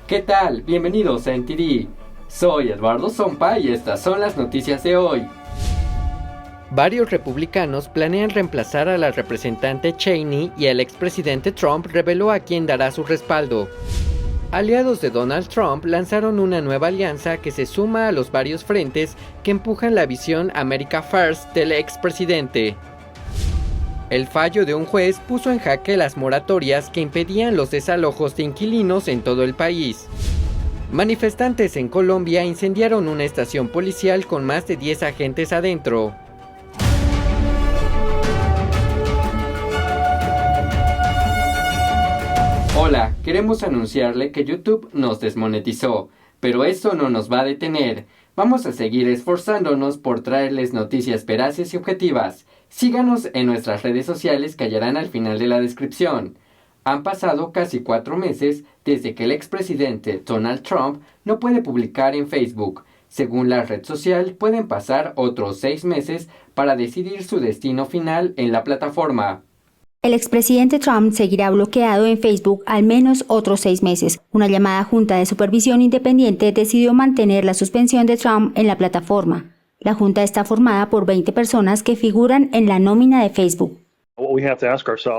¿Qué tal? Bienvenidos a NTD. Soy Eduardo Zompa y estas son las noticias de hoy. Varios republicanos planean reemplazar a la representante Cheney y el expresidente Trump reveló a quién dará su respaldo. Aliados de Donald Trump lanzaron una nueva alianza que se suma a los varios frentes que empujan la visión America First del expresidente. El fallo de un juez puso en jaque las moratorias que impedían los desalojos de inquilinos en todo el país. Manifestantes en Colombia incendiaron una estación policial con más de 10 agentes adentro. Hola, queremos anunciarle que YouTube nos desmonetizó, pero eso no nos va a detener. Vamos a seguir esforzándonos por traerles noticias veraces y objetivas. Síganos en nuestras redes sociales que hallarán al final de la descripción. Han pasado casi 4 meses desde que el expresidente Donald Trump no puede publicar en Facebook. Según la red social, pueden pasar otros 6 meses para decidir su destino final en la plataforma. El expresidente Trump seguirá bloqueado en Facebook al menos otros 6 meses. Una llamada junta de supervisión independiente decidió mantener la suspensión de Trump en la plataforma. La junta está formada por 20 personas que figuran en la nómina de Facebook.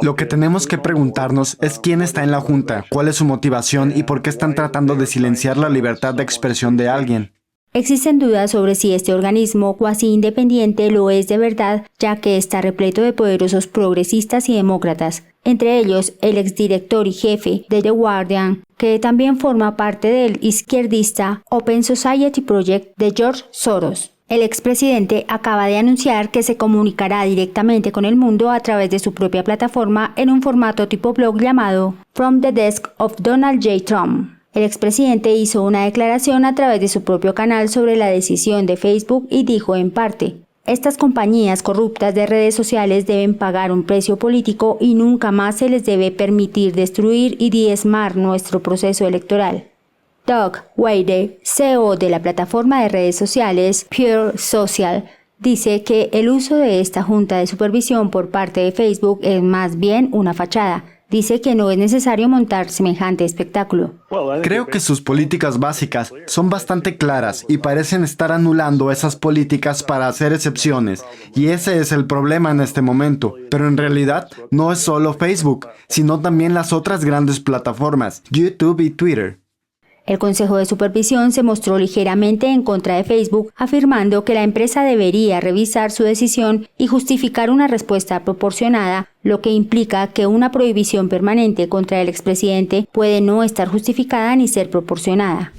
Lo que tenemos que preguntarnos es quién está en la junta, cuál es su motivación y por qué están tratando de silenciar la libertad de expresión de alguien. Existen dudas sobre si este organismo cuasi independiente lo es de verdad, ya que está repleto de poderosos progresistas y demócratas, entre ellos el exdirector y jefe de The Guardian, que también forma parte del izquierdista Open Society Project de George Soros. El expresidente acaba de anunciar que se comunicará directamente con el mundo a través de su propia plataforma en un formato tipo blog llamado From the Desk of Donald J. Trump. El expresidente hizo una declaración a través de su propio canal sobre la decisión de Facebook y dijo en parte: estas compañías corruptas de redes sociales deben pagar un precio político y nunca más se les debe permitir destruir y diezmar nuestro proceso electoral. Doug Wade, CEO de la plataforma de redes sociales Pure Social, dice que el uso de esta junta de supervisión por parte de Facebook es más bien una fachada. Dice que no es necesario montar semejante espectáculo. Creo que sus políticas básicas son bastante claras y parecen estar anulando esas políticas para hacer excepciones. Y ese es el problema en este momento. Pero en realidad no es solo Facebook, sino también las otras grandes plataformas, YouTube y Twitter. El Consejo de Supervisión se mostró ligeramente en contra de Facebook, afirmando que la empresa debería revisar su decisión y justificar una respuesta proporcionada, lo que implica que una prohibición permanente contra el expresidente puede no estar justificada ni ser proporcionada.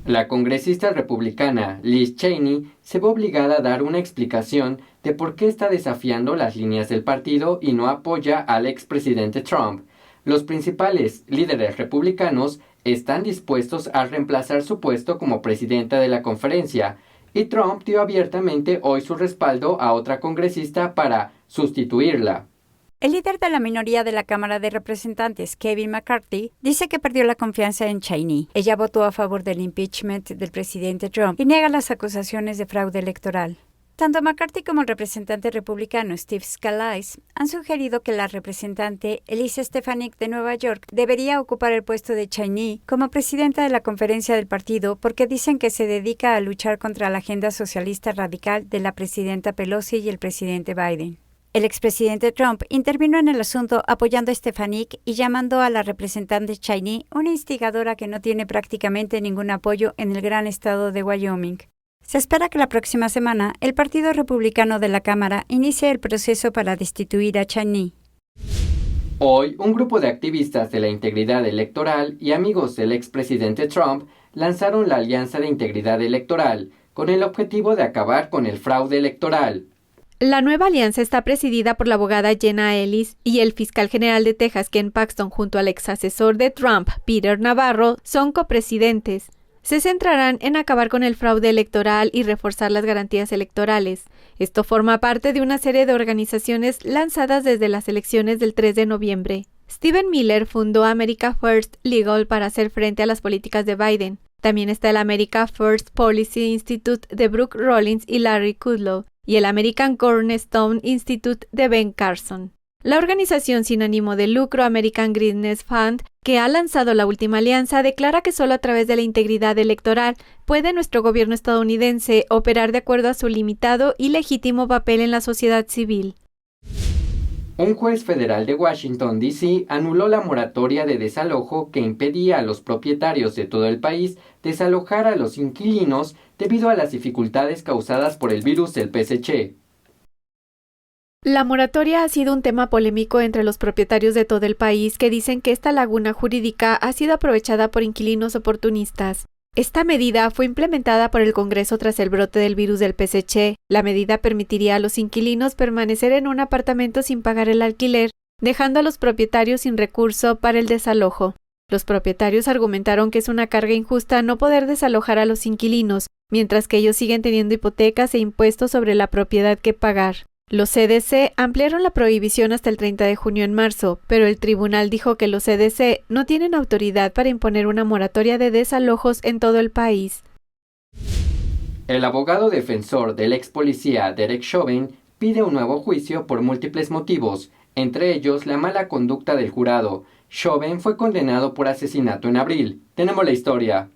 La congresista republicana Liz Cheney se ve obligada a dar una explicación de por qué está desafiando las líneas del partido y no apoya al expresidente Trump. Los principales líderes republicanos están dispuestos a reemplazar su puesto como presidenta de la conferencia, y Trump dio abiertamente hoy su respaldo a otra congresista para sustituirla. El líder de la minoría de la Cámara de Representantes, Kevin McCarthy, dice que perdió la confianza en Cheney. Ella votó a favor del impeachment del presidente Trump y niega las acusaciones de fraude electoral. Tanto McCarthy como el representante republicano Steve Scalise han sugerido que la representante Elise Stefanik de Nueva York debería ocupar el puesto de Cheney como presidenta de la conferencia del partido porque dicen que se dedica a luchar contra la agenda socialista radical de la presidenta Pelosi y el presidente Biden. El expresidente Trump intervino en el asunto apoyando a Stefanik y llamando a la representante Cheney una instigadora que no tiene prácticamente ningún apoyo en el gran estado de Wyoming. Se espera que la próxima semana el Partido Republicano de la Cámara inicie el proceso para destituir a Cheney. Hoy, un grupo de activistas de la integridad electoral y amigos del expresidente Trump lanzaron la Alianza de Integridad Electoral con el objetivo de acabar con el fraude electoral. La nueva alianza está presidida por la abogada Jenna Ellis y el fiscal general de Texas, Ken Paxton, junto al ex asesor de Trump, Peter Navarro, son copresidentes. Se centrarán en acabar con el fraude electoral y reforzar las garantías electorales. Esto forma parte de una serie de organizaciones lanzadas desde las elecciones del 3 de noviembre. Stephen Miller fundó America First Legal para hacer frente a las políticas de Biden. También está el America First Policy Institute de Brooke Rollins y Larry Kudlow, y el American Cornerstone Institute de Ben Carson. La organización sin ánimo de lucro American Greenness Fund que ha lanzado la última alianza, declara que solo a través de la integridad electoral puede nuestro gobierno estadounidense operar de acuerdo a su limitado y legítimo papel en la sociedad civil. Un juez federal de Washington, D.C., anuló la moratoria de desalojo que impedía a los propietarios de todo el país desalojar a los inquilinos debido a las dificultades causadas por el virus del PSC. La moratoria ha sido un tema polémico entre los propietarios de todo el país que dicen que esta laguna jurídica ha sido aprovechada por inquilinos oportunistas. Esta medida fue implementada por el Congreso tras el brote del virus del PSC. La medida permitiría a los inquilinos permanecer en un apartamento sin pagar el alquiler, dejando a los propietarios sin recurso para el desalojo. Los propietarios argumentaron que es una carga injusta no poder desalojar a los inquilinos, mientras que ellos siguen teniendo hipotecas e impuestos sobre la propiedad que pagar. Los CDC ampliaron la prohibición hasta el 30 de junio en marzo, pero el tribunal dijo que los CDC no tienen autoridad para imponer una moratoria de desalojos en todo el país. El abogado defensor del ex policía Derek Chauvin pide un nuevo juicio por múltiples motivos, entre ellos la mala conducta del jurado. Chauvin fue condenado por asesinato en abril. Tenemos la historia.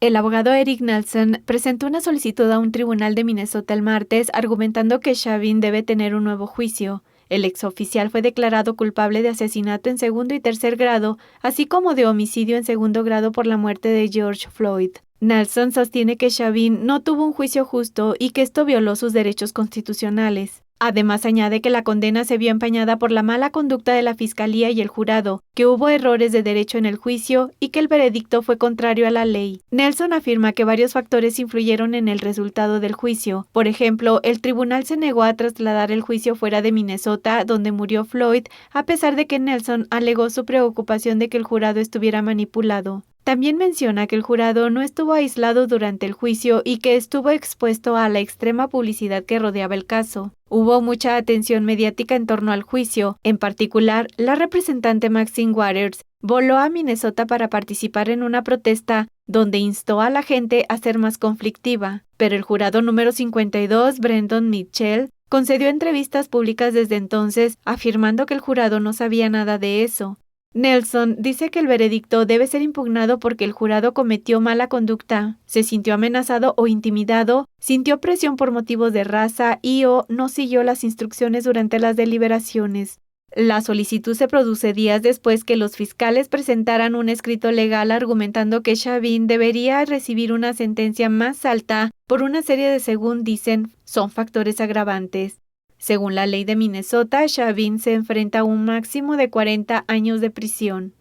El abogado Eric Nelson presentó una solicitud a un tribunal de Minnesota el martes argumentando que Chauvin debe tener un nuevo juicio. El exoficial fue declarado culpable de asesinato en segundo y tercer grado, así como de homicidio en segundo grado por la muerte de George Floyd. Nelson sostiene que Chauvin no tuvo un juicio justo y que esto violó sus derechos constitucionales. Además, añade que la condena se vio empañada por la mala conducta de la fiscalía y el jurado, que hubo errores de derecho en el juicio y que el veredicto fue contrario a la ley. Nelson afirma que varios factores influyeron en el resultado del juicio. Por ejemplo, el tribunal se negó a trasladar el juicio fuera de Minnesota, donde murió Floyd, a pesar de que Nelson alegó su preocupación de que el jurado estuviera manipulado. También menciona que el jurado no estuvo aislado durante el juicio y que estuvo expuesto a la extrema publicidad que rodeaba el caso. Hubo mucha atención mediática en torno al juicio. En particular, la representante Maxine Waters voló a Minnesota para participar en una protesta donde instó a la gente a ser más conflictiva. Pero el jurado número 52, Brendan Mitchell, concedió entrevistas públicas desde entonces, afirmando que el jurado no sabía nada de eso. Nelson dice que el veredicto debe ser impugnado porque el jurado cometió mala conducta, se sintió amenazado o intimidado, sintió presión por motivos de raza y/o no siguió las instrucciones durante las deliberaciones. La solicitud se produce días después que los fiscales presentaran un escrito legal argumentando que Chauvin debería recibir una sentencia más alta por una serie de, según dicen, son factores agravantes. Según la ley de Minnesota, Chauvin se enfrenta a un máximo de 40 años de prisión.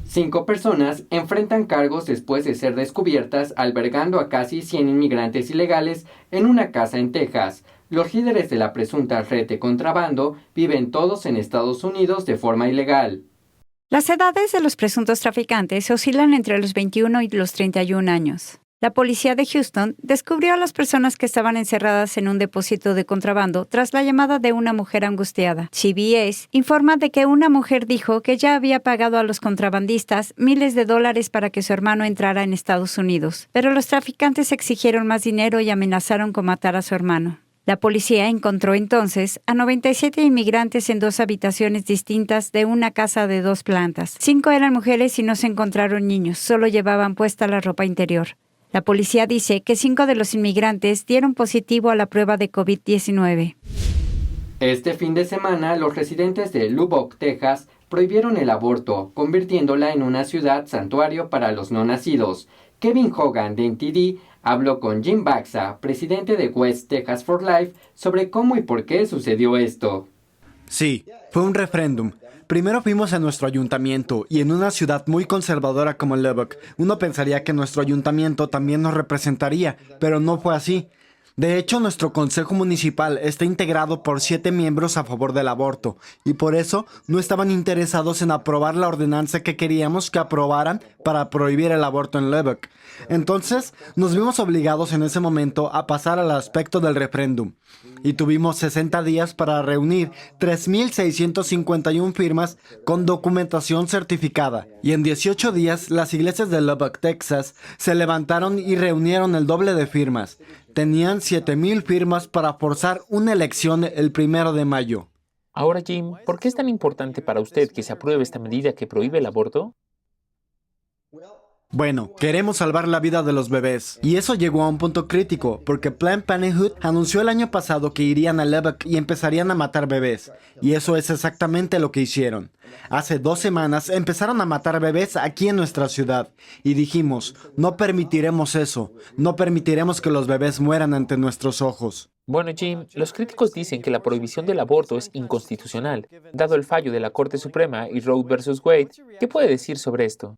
5 personas enfrentan cargos después de ser descubiertas albergando a casi 100 inmigrantes ilegales en una casa en Texas. Los líderes de la presunta red de contrabando viven todos en Estados Unidos de forma ilegal. Las edades de los presuntos traficantes oscilan entre los 21 y los 31 años. La policía de Houston descubrió a las personas que estaban encerradas en un depósito de contrabando tras la llamada de una mujer angustiada. CBS informa de que una mujer dijo que ya había pagado a los contrabandistas miles de dólares para que su hermano entrara en Estados Unidos, pero los traficantes exigieron más dinero y amenazaron con matar a su hermano. La policía encontró entonces a 97 inmigrantes en 2 habitaciones distintas de una casa de 2 plantas. 5 eran mujeres y no se encontraron niños, solo llevaban puesta la ropa interior. La policía dice que 5 de los inmigrantes dieron positivo a la prueba de COVID-19. Este fin de semana, los residentes de Lubbock, Texas, prohibieron el aborto, convirtiéndola en una ciudad santuario para los no nacidos. Kevin Hogan de NTD habló con Jim Baxa, presidente de West Texas for Life, sobre cómo y por qué sucedió esto. Sí, fue un referéndum. Primero fuimos a nuestro ayuntamiento y en una ciudad muy conservadora como Lubbock, uno pensaría que nuestro ayuntamiento también nos representaría, pero no fue así. De hecho, nuestro consejo municipal está integrado por 7 miembros a favor del aborto y por eso no estaban interesados en aprobar la ordenanza que queríamos que aprobaran para prohibir el aborto en Lubbock. Entonces, nos vimos obligados en ese momento a pasar al aspecto del referéndum y tuvimos 60 días para reunir 3,651 firmas con documentación certificada. Y en 18 días, las iglesias de Lubbock, Texas, se levantaron y reunieron el doble de firmas. Tenían 7,000 firmas para forzar una elección el 1 de mayo. Ahora, Jim, ¿por qué es tan importante para usted que se apruebe esta medida que prohíbe el aborto? Bueno, queremos salvar la vida de los bebés. Y eso llegó a un punto crítico, porque Planned Parenthood anunció el año pasado que irían a Lubbock y empezarían a matar bebés. Y eso es exactamente lo que hicieron. Hace 2 semanas empezaron a matar bebés aquí en nuestra ciudad. Y dijimos, no permitiremos eso. No permitiremos que los bebés mueran ante nuestros ojos. Bueno, Jim, los críticos dicen que la prohibición del aborto es inconstitucional, dado el fallo de la Corte Suprema y Roe vs. Wade. ¿Qué puede decir sobre esto?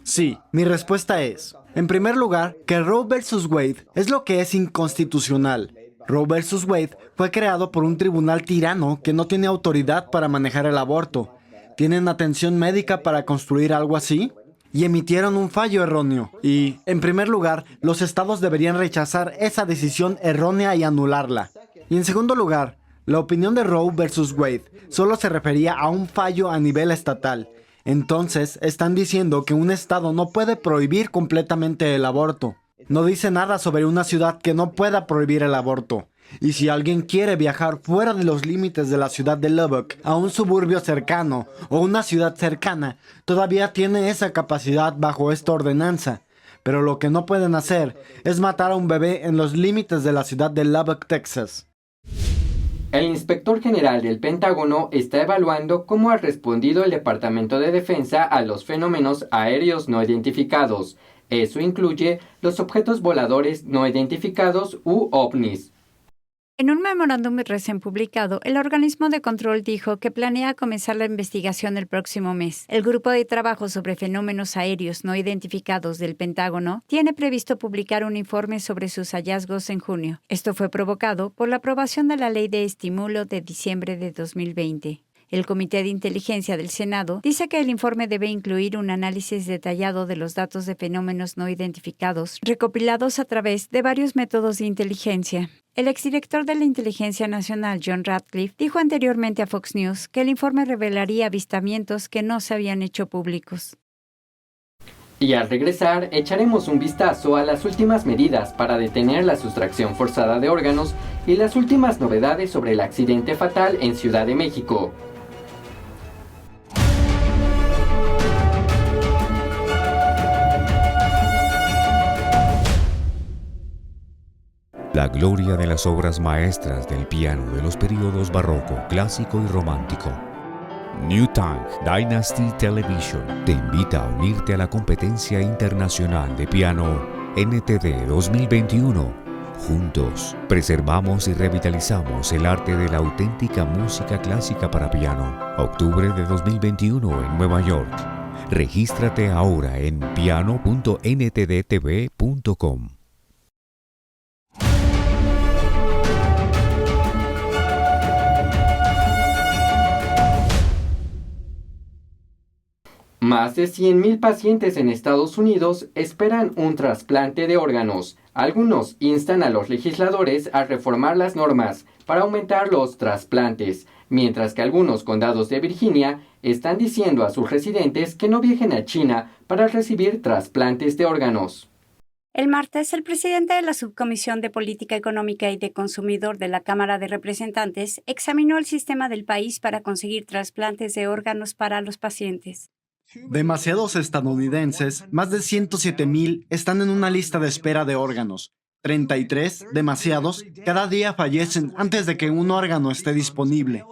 Sí, mi respuesta es, en primer lugar, que Roe vs. Wade es lo que es inconstitucional. Roe vs. Wade fue creado por un tribunal tirano que no tiene autoridad para manejar el aborto. ¿Tienen atención médica para construir algo así? Y emitieron un fallo erróneo. Y, en primer lugar, los estados deberían rechazar esa decisión errónea y anularla. Y en segundo lugar, la opinión de Roe vs. Wade solo se refería a un fallo a nivel estatal. Entonces, están diciendo que un estado no puede prohibir completamente el aborto. No dice nada sobre una ciudad que no pueda prohibir el aborto. Y si alguien quiere viajar fuera de los límites de la ciudad de Lubbock a un suburbio cercano o una ciudad cercana, todavía tiene esa capacidad bajo esta ordenanza. Pero lo que no pueden hacer es matar a un bebé en los límites de la ciudad de Lubbock, Texas. El inspector general del Pentágono está evaluando cómo ha respondido el Departamento de Defensa a los fenómenos aéreos no identificados. Eso incluye los objetos voladores no identificados u ovnis. En un memorándum recién publicado, el organismo de control dijo que planea comenzar la investigación el próximo mes. El Grupo de Trabajo sobre Fenómenos Aéreos No Identificados del Pentágono tiene previsto publicar un informe sobre sus hallazgos en junio. Esto fue provocado por la aprobación de la Ley de Estímulo de diciembre de 2020. El Comité de Inteligencia del Senado dice que el informe debe incluir un análisis detallado de los datos de fenómenos no identificados recopilados a través de varios métodos de inteligencia. El exdirector de la Inteligencia Nacional, John Ratcliffe, dijo anteriormente a Fox News que el informe revelaría avistamientos que no se habían hecho públicos. Y al regresar, echaremos un vistazo a las últimas medidas para detener la sustracción forzada de órganos y las últimas novedades sobre el accidente fatal en Ciudad de México. La gloria de las obras maestras del piano de los periodos barroco, clásico y romántico. New Tang Dynasty Television te invita a unirte a la competencia internacional de piano NTD 2021. Juntos, preservamos y revitalizamos el arte de la auténtica música clásica para piano. Octubre de 2021 en Nueva York. Regístrate ahora en piano.nttv.com. Más de 100,000 pacientes en Estados Unidos esperan un trasplante de órganos. Algunos instan a los legisladores a reformar las normas para aumentar los trasplantes, mientras que algunos condados de Virginia están diciendo a sus residentes que no viajen a China para recibir trasplantes de órganos. El martes, el presidente de la Subcomisión de Política Económica y de Consumidor de la Cámara de Representantes examinó el sistema del país para conseguir trasplantes de órganos para los pacientes. Demasiados estadounidenses, más de 107,000, están en una lista de espera de órganos. 33, demasiados, cada día fallecen antes de que un órgano esté disponible.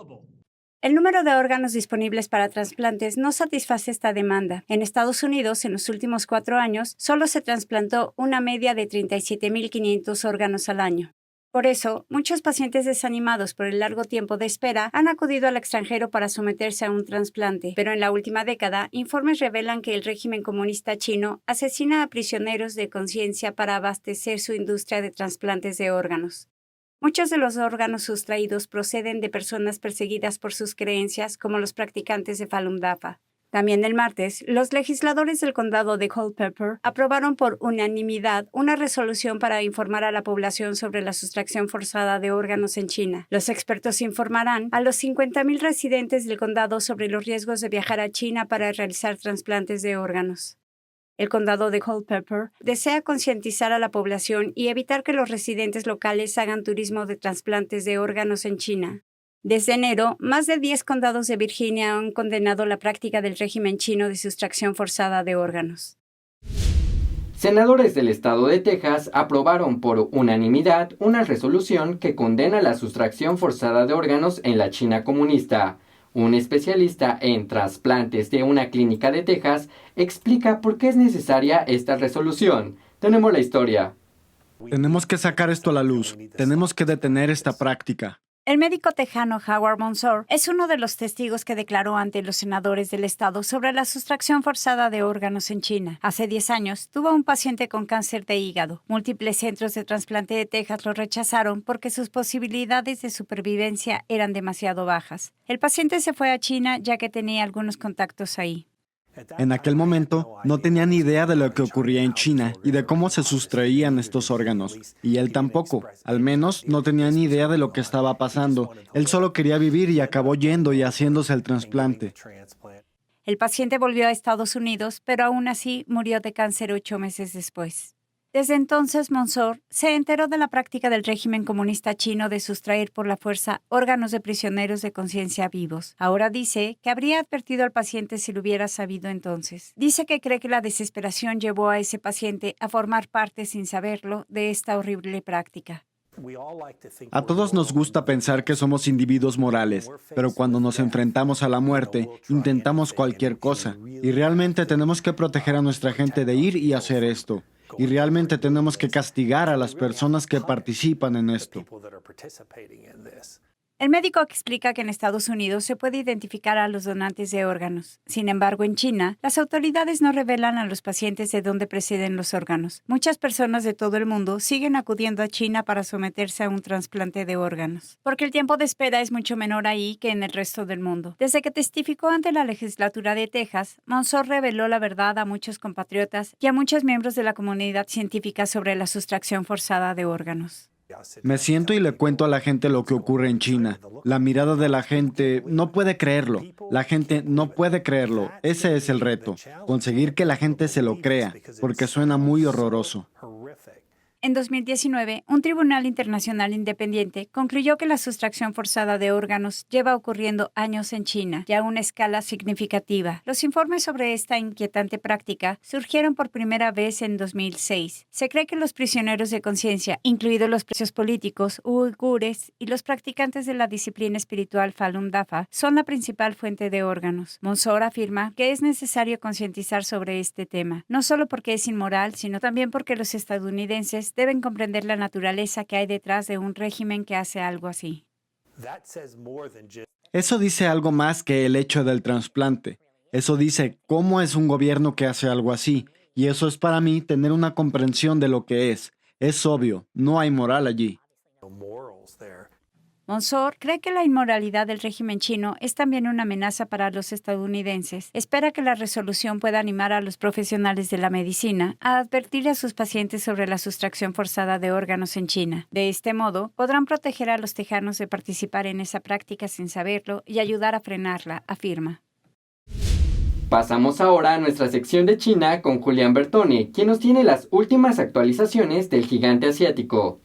El número de órganos disponibles para trasplantes no satisface esta demanda. En Estados Unidos, en los últimos 4 años, solo se trasplantó una media de 37,500 órganos al año. Por eso, muchos pacientes desanimados por el largo tiempo de espera han acudido al extranjero para someterse a un trasplante. Pero en la última década, informes revelan que el régimen comunista chino asesina a prisioneros de conciencia para abastecer su industria de trasplantes de órganos. Muchos de los órganos sustraídos proceden de personas perseguidas por sus creencias, como los practicantes de Falun Dafa. También el martes, los legisladores del condado de Culpeper aprobaron por unanimidad una resolución para informar a la población sobre la sustracción forzada de órganos en China. Los expertos informarán a los 50,000 residentes del condado sobre los riesgos de viajar a China para realizar trasplantes de órganos. El condado de Culpeper desea concientizar a la población y evitar que los residentes locales hagan turismo de trasplantes de órganos en China. Desde enero, más de 10 condados de Virginia han condenado la práctica del régimen chino de sustracción forzada de órganos. Senadores del estado de Texas aprobaron por unanimidad una resolución que condena la sustracción forzada de órganos en la China comunista. Un especialista en trasplantes de una clínica de Texas explica por qué es necesaria esta resolución. Tenemos la historia. Tenemos que sacar esto a la luz. Tenemos que detener esta práctica. El médico tejano Howard Monsoor es uno de los testigos que declaró ante los senadores del estado sobre la sustracción forzada de órganos en China. Hace 10 años tuvo un paciente con cáncer de hígado. Múltiples centros de trasplante de Texas lo rechazaron porque sus posibilidades de supervivencia eran demasiado bajas. El paciente se fue a China ya que tenía algunos contactos ahí. En aquel momento no tenía ni idea de lo que ocurría en China y de cómo se sustraían estos órganos. Y él tampoco. Al menos no tenía ni idea de lo que estaba pasando. Él solo quería vivir y acabó yendo y haciéndose el trasplante. El paciente volvió a Estados Unidos, pero aún así murió de cáncer 8 meses después. Desde entonces, Monsoor se enteró de la práctica del régimen comunista chino de sustraer por la fuerza órganos de prisioneros de conciencia vivos. Ahora dice que habría advertido al paciente si lo hubiera sabido entonces. Dice que cree que la desesperación llevó a ese paciente a formar parte, sin saberlo, de esta horrible práctica. A todos nos gusta pensar que somos individuos morales, pero cuando nos enfrentamos a la muerte, intentamos cualquier cosa. Y realmente tenemos que proteger a nuestra gente de ir y hacer esto. Y realmente tenemos que castigar a las personas que participan en esto. El médico explica que en Estados Unidos se puede identificar a los donantes de órganos. Sin embargo, en China, las autoridades no revelan a los pacientes de dónde proceden los órganos. Muchas personas de todo el mundo siguen acudiendo a China para someterse a un trasplante de órganos, porque el tiempo de espera es mucho menor ahí que en el resto del mundo. Desde que testificó ante la legislatura de Texas, Monsoor reveló la verdad a muchos compatriotas y a muchos miembros de la comunidad científica sobre la sustracción forzada de órganos. Me siento y le cuento a la gente lo que ocurre en China. La mirada de la gente no puede creerlo. La gente no puede creerlo. Ese es el reto. Conseguir que la gente se lo crea, porque suena muy horroroso. En 2019, un tribunal internacional independiente concluyó que la sustracción forzada de órganos lleva ocurriendo años en China, ya a una escala significativa. Los informes sobre esta inquietante práctica surgieron por primera vez en 2006. Se cree que los prisioneros de conciencia, incluidos los presos políticos, uigures y los practicantes de la disciplina espiritual Falun Dafa, son la principal fuente de órganos. Monsoor afirma que es necesario concientizar sobre este tema, no solo porque es inmoral, sino también porque los estadounidenses deben comprender la naturaleza que hay detrás de un régimen que hace algo así. Eso dice algo más que el hecho del trasplante. Eso dice cómo es un gobierno que hace algo así. Y eso es para mí tener una comprensión de lo que es. Es obvio, no hay moral allí. Monsoor cree que la inmoralidad del régimen chino es también una amenaza para los estadounidenses. Espera que la resolución pueda animar a los profesionales de la medicina a advertir a sus pacientes sobre la sustracción forzada de órganos en China. De este modo, podrán proteger a los tejanos de participar en esa práctica sin saberlo y ayudar a frenarla, afirma. Pasamos ahora a nuestra sección de China con Julián Bertone, quien nos tiene las últimas actualizaciones del gigante asiático.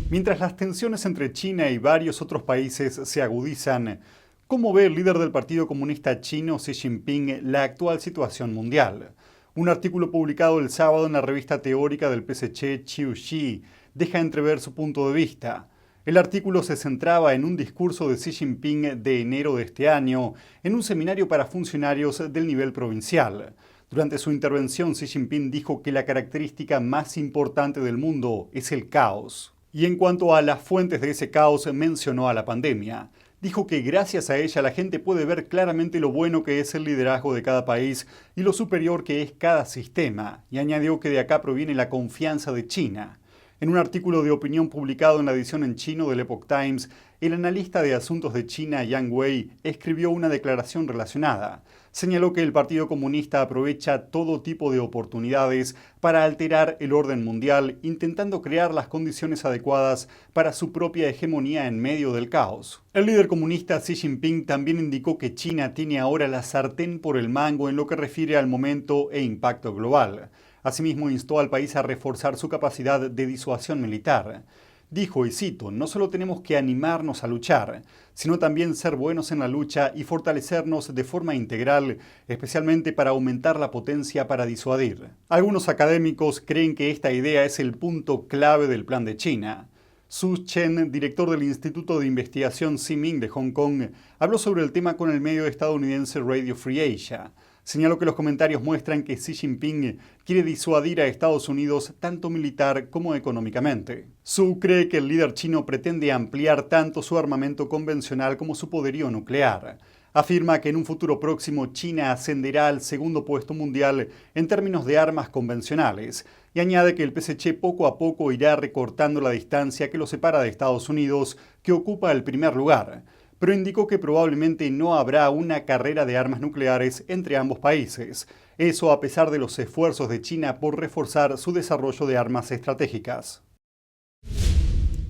Mientras las tensiones entre China y varios otros países se agudizan, ¿cómo ve el líder del Partido Comunista Chino, Xi Jinping, la actual situación mundial? Un artículo publicado el sábado en la revista teórica del PSC Qiuxi deja entrever su punto de vista. El artículo se centraba en un discurso de Xi Jinping de enero de este año en un seminario para funcionarios del nivel provincial. Durante su intervención, Xi Jinping dijo que la característica más importante del mundo es el caos. Y en cuanto a las fuentes de ese caos, mencionó a la pandemia. Dijo que gracias a ella la gente puede ver claramente lo bueno que es el liderazgo de cada país y lo superior que es cada sistema, y añadió que de acá proviene la confianza de China. En un artículo de opinión publicado en la edición en chino del Epoch Times, el analista de asuntos de China, Yang Wei, escribió una declaración relacionada. Señaló que el Partido Comunista aprovecha todo tipo de oportunidades para alterar el orden mundial, intentando crear las condiciones adecuadas para su propia hegemonía en medio del caos. El líder comunista Xi Jinping también indicó que China tiene ahora la sartén por el mango en lo que refiere al momento e impacto global. Asimismo, instó al país a reforzar su capacidad de disuasión militar. Dijo, y cito, no solo tenemos que animarnos a luchar, sino también ser buenos en la lucha y fortalecernos de forma integral, especialmente para aumentar la potencia para disuadir. Algunos académicos creen que esta idea es el punto clave del plan de China. Su Chen, director del Instituto de Investigación Xiaoming de Hong Kong, habló sobre el tema con el medio estadounidense Radio Free Asia. Señaló que los comentarios muestran que Xi Jinping quiere disuadir a Estados Unidos tanto militar como económicamente. Su cree que el líder chino pretende ampliar tanto su armamento convencional como su poderío nuclear. Afirma que en un futuro próximo China ascenderá al segundo puesto mundial en términos de armas convencionales y añade que el PSC poco a poco irá recortando la distancia que lo separa de Estados Unidos, que ocupa el primer lugar, pero indicó que probablemente no habrá una carrera de armas nucleares entre ambos países. Eso a pesar de los esfuerzos de China por reforzar su desarrollo de armas estratégicas.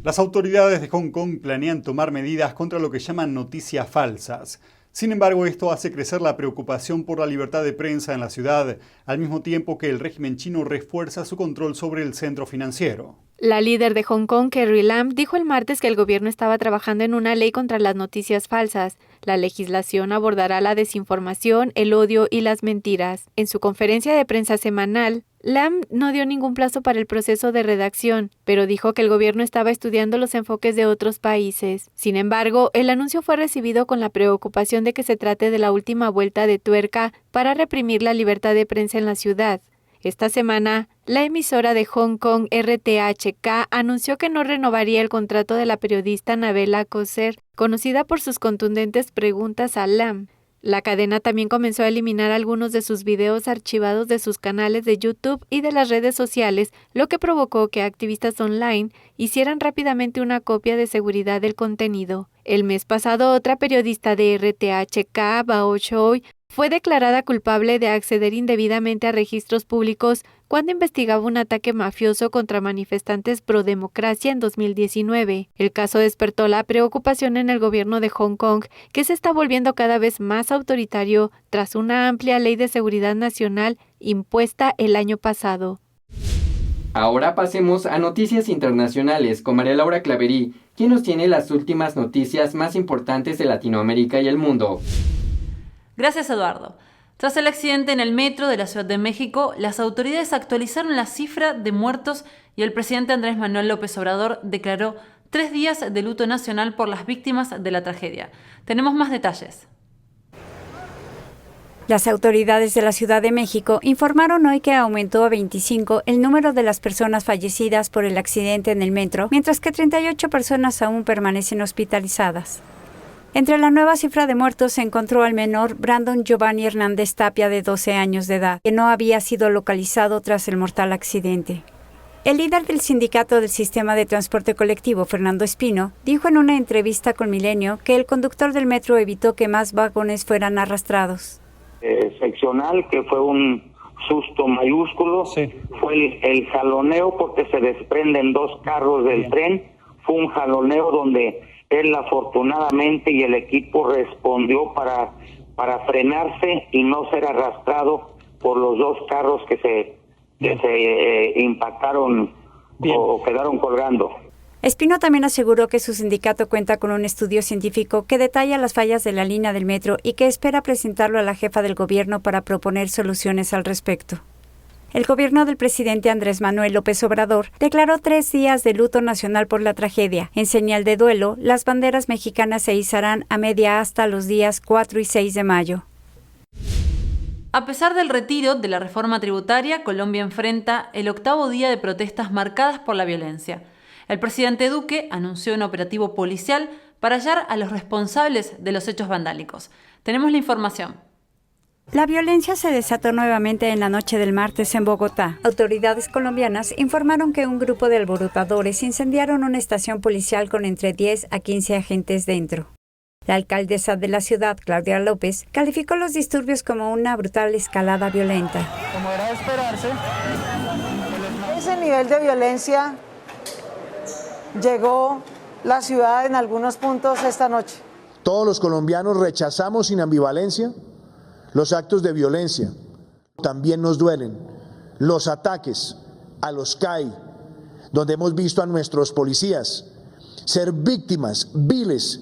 Las autoridades de Hong Kong planean tomar medidas contra lo que llaman noticias falsas. Sin embargo, esto hace crecer la preocupación por la libertad de prensa en la ciudad, al mismo tiempo que el régimen chino refuerza su control sobre el centro financiero. La líder de Hong Kong, Carrie Lam, dijo el martes que el gobierno estaba trabajando en una ley contra las noticias falsas. La legislación abordará la desinformación, el odio y las mentiras. En su conferencia de prensa semanal, Lam no dio ningún plazo para el proceso de redacción, pero dijo que el gobierno estaba estudiando los enfoques de otros países. Sin embargo, el anuncio fue recibido con la preocupación de que se trate de la última vuelta de tuerca para reprimir la libertad de prensa en la ciudad. Esta semana, la emisora de Hong Kong RTHK anunció que no renovaría el contrato de la periodista Nabela Koser, conocida por sus contundentes preguntas a Lam. La cadena también comenzó a eliminar algunos de sus videos archivados de sus canales de YouTube y de las redes sociales, lo que provocó que activistas online hicieran rápidamente una copia de seguridad del contenido. El mes pasado, otra periodista de RTHK, Bao Choi, fue declarada culpable de acceder indebidamente a registros públicos cuando investigaba un ataque mafioso contra manifestantes pro-democracia en 2019. El caso despertó la preocupación en el gobierno de Hong Kong, que se está volviendo cada vez más autoritario tras una amplia ley de seguridad nacional impuesta el año pasado. Ahora pasemos a noticias internacionales con María Laura Claverí, quien nos tiene las últimas noticias más importantes de Latinoamérica y el mundo. Gracias, Eduardo. Tras el accidente en el metro de la Ciudad de México, las autoridades actualizaron la cifra de muertos y el presidente Andrés Manuel López Obrador declaró 3 días de luto nacional por las víctimas de la tragedia. Tenemos más detalles. Las autoridades de la Ciudad de México informaron hoy que aumentó a 25 el número de las personas fallecidas por el accidente en el metro, mientras que 38 personas aún permanecen hospitalizadas. Entre la nueva cifra de muertos se encontró al menor Brandon Giovanni Hernández Tapia, de 12 años de edad, que no había sido localizado tras el mortal accidente. El líder del sindicato del sistema de transporte colectivo, Fernando Espino, dijo en una entrevista con Milenio que el conductor del metro evitó que más vagones fueran arrastrados. Seccional, que fue un susto mayúsculo, sí. Fue el jaloneo porque se desprenden 2 carros del tren, fue un jaloneo donde él afortunadamente y el equipo respondió para frenarse y no ser arrastrado por los 2 carros que se impactaron o quedaron colgando. Espino también aseguró que su sindicato cuenta con un estudio científico que detalla las fallas de la línea del metro y que espera presentarlo a la jefa del gobierno para proponer soluciones al respecto. El gobierno del presidente Andrés Manuel López Obrador declaró 3 días de luto nacional por la tragedia. En señal de duelo, las banderas mexicanas se izarán a media asta los días 4 y 6 de mayo. A pesar del retiro de la reforma tributaria, Colombia enfrenta el 8º día de protestas marcadas por la violencia. El presidente Duque anunció un operativo policial para hallar a los responsables de los hechos vandálicos. Tenemos la información. La violencia se desató nuevamente en la noche del martes en Bogotá. Autoridades colombianas informaron que un grupo de alborotadores incendiaron una estación policial con entre 10 a 15 agentes dentro. La alcaldesa de la ciudad, Claudia López, calificó los disturbios como una brutal escalada violenta. Como era de esperarse, ese nivel de violencia llegó la ciudad en algunos puntos esta noche. Todos los colombianos rechazamos sin ambivalencia los actos de violencia. También nos duelen los ataques a los CAI, donde hemos visto a nuestros policías ser víctimas viles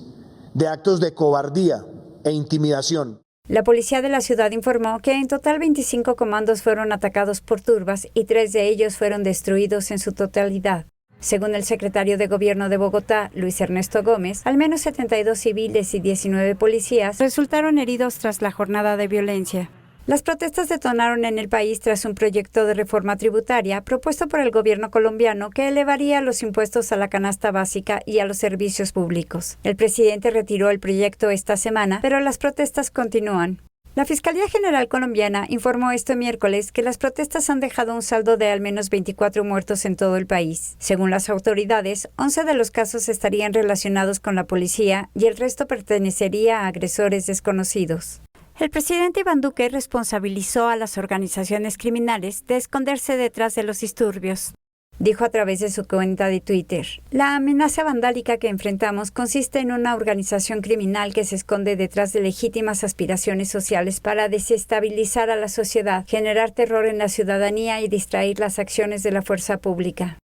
de actos de cobardía e intimidación. La policía de la ciudad informó que en total 25 comandos fueron atacados por turbas y 3 de ellos fueron destruidos en su totalidad. Según el secretario de Gobierno de Bogotá, Luis Ernesto Gómez, al menos 72 civiles y 19 policías resultaron heridos tras la jornada de violencia. Las protestas detonaron en el país tras un proyecto de reforma tributaria propuesto por el gobierno colombiano que elevaría los impuestos a la canasta básica y a los servicios públicos. El presidente retiró el proyecto esta semana, pero las protestas continúan. La Fiscalía General colombiana informó este miércoles que las protestas han dejado un saldo de al menos 24 muertos en todo el país. Según las autoridades, 11 de los casos estarían relacionados con la policía y el resto pertenecería a agresores desconocidos. El presidente Iván Duque responsabilizó a las organizaciones criminales de esconderse detrás de los disturbios. Dijo a través de su cuenta de Twitter: "La amenaza vandálica que enfrentamos consiste en una organización criminal que se esconde detrás de legítimas aspiraciones sociales para desestabilizar a la sociedad, generar terror en la ciudadanía y distraer las acciones de la fuerza pública".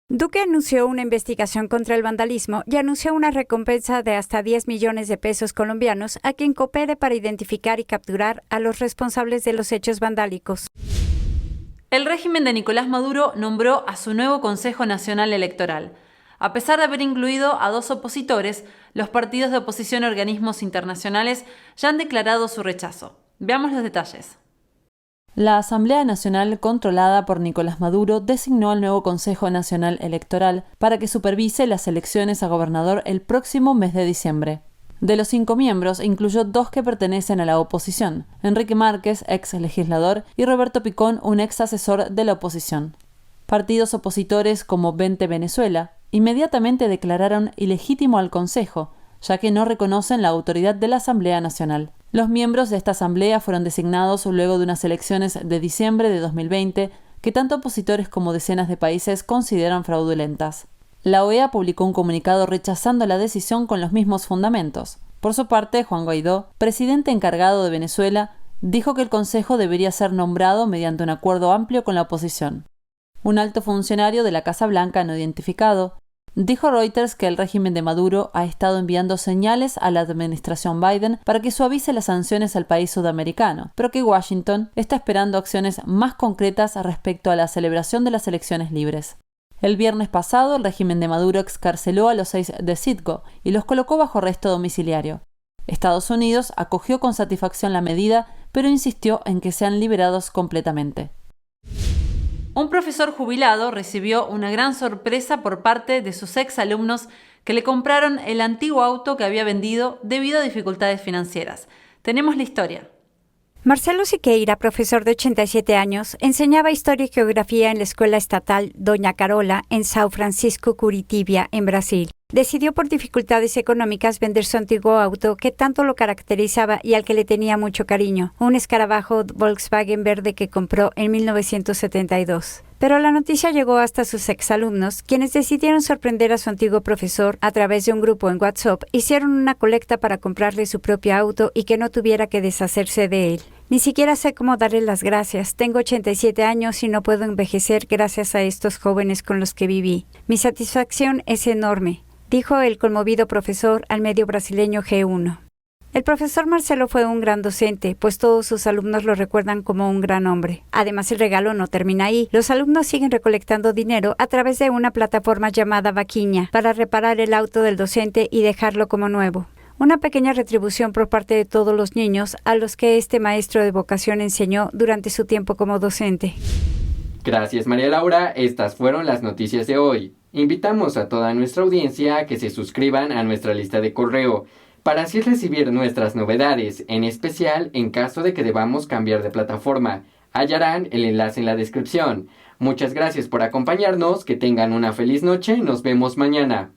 Duque anunció una investigación contra el vandalismo y anunció una recompensa de hasta 10 millones de pesos colombianos a quien coopere para identificar y capturar a los responsables de los hechos vandálicos. El régimen de Nicolás Maduro nombró a su nuevo Consejo Nacional Electoral. A pesar de haber incluido a 2 opositores, los partidos de oposición y organismos internacionales ya han declarado su rechazo. Veamos los detalles. La Asamblea Nacional, controlada por Nicolás Maduro, designó al nuevo Consejo Nacional Electoral para que supervise las elecciones a gobernador el próximo mes de diciembre. De los 5 miembros, incluyó 2 que pertenecen a la oposición: Enrique Márquez, ex legislador, y Roberto Picón, un ex asesor de la oposición. Partidos opositores como Vente Venezuela inmediatamente declararon ilegítimo al Consejo, ya que no reconocen la autoridad de la Asamblea Nacional. Los miembros de esta asamblea fueron designados luego de unas elecciones de diciembre de 2020 que tanto opositores como decenas de países consideran fraudulentas. La OEA publicó un comunicado rechazando la decisión con los mismos fundamentos. Por su parte, Juan Guaidó, presidente encargado de Venezuela, dijo que el Consejo debería ser nombrado mediante un acuerdo amplio con la oposición. Un alto funcionario de la Casa Blanca no identificado dijo a Reuters que el régimen de Maduro ha estado enviando señales a la administración Biden para que suavice las sanciones al país sudamericano, pero que Washington está esperando acciones más concretas respecto a la celebración de las elecciones libres. El viernes pasado, el régimen de Maduro excarceló a los 6 de Citgo y los colocó bajo arresto domiciliario. Estados Unidos acogió con satisfacción la medida, pero insistió en que sean liberados completamente. Un profesor jubilado recibió una gran sorpresa por parte de sus exalumnos que le compraron el antiguo auto que había vendido debido a dificultades financieras. Tenemos la historia. Marcelo Siqueira, profesor de 87 años, enseñaba historia y geografía en la escuela estatal Doña Carola en São Francisco, Curitiba, en Brasil. Decidió por dificultades económicas vender su antiguo auto que tanto lo caracterizaba y al que le tenía mucho cariño, un escarabajo Volkswagen verde que compró en 1972. Pero la noticia llegó hasta sus exalumnos, quienes decidieron sorprender a su antiguo profesor a través de un grupo en WhatsApp. Hicieron una colecta para comprarle su propio auto y que no tuviera que deshacerse de él. Ni siquiera sé cómo darle las gracias. Tengo 87 años y no puedo envejecer gracias a estos jóvenes con los que viví. Mi satisfacción es enorme, dijo el conmovido profesor al medio brasileño G1. El profesor Marcelo fue un gran docente, pues todos sus alumnos lo recuerdan como un gran hombre. Además, el regalo no termina ahí. Los alumnos siguen recolectando dinero a través de una plataforma llamada Vaquinha para reparar el auto del docente y dejarlo como nuevo. Una pequeña retribución por parte de todos los niños a los que este maestro de vocación enseñó durante su tiempo como docente. Gracias, María Laura. Estas fueron las noticias de hoy. Invitamos a toda nuestra audiencia a que se suscriban a nuestra lista de correo para así recibir nuestras novedades, en especial en caso de que debamos cambiar de plataforma. Hallarán el enlace en la descripción. Muchas gracias por acompañarnos, que tengan una feliz noche, nos vemos mañana.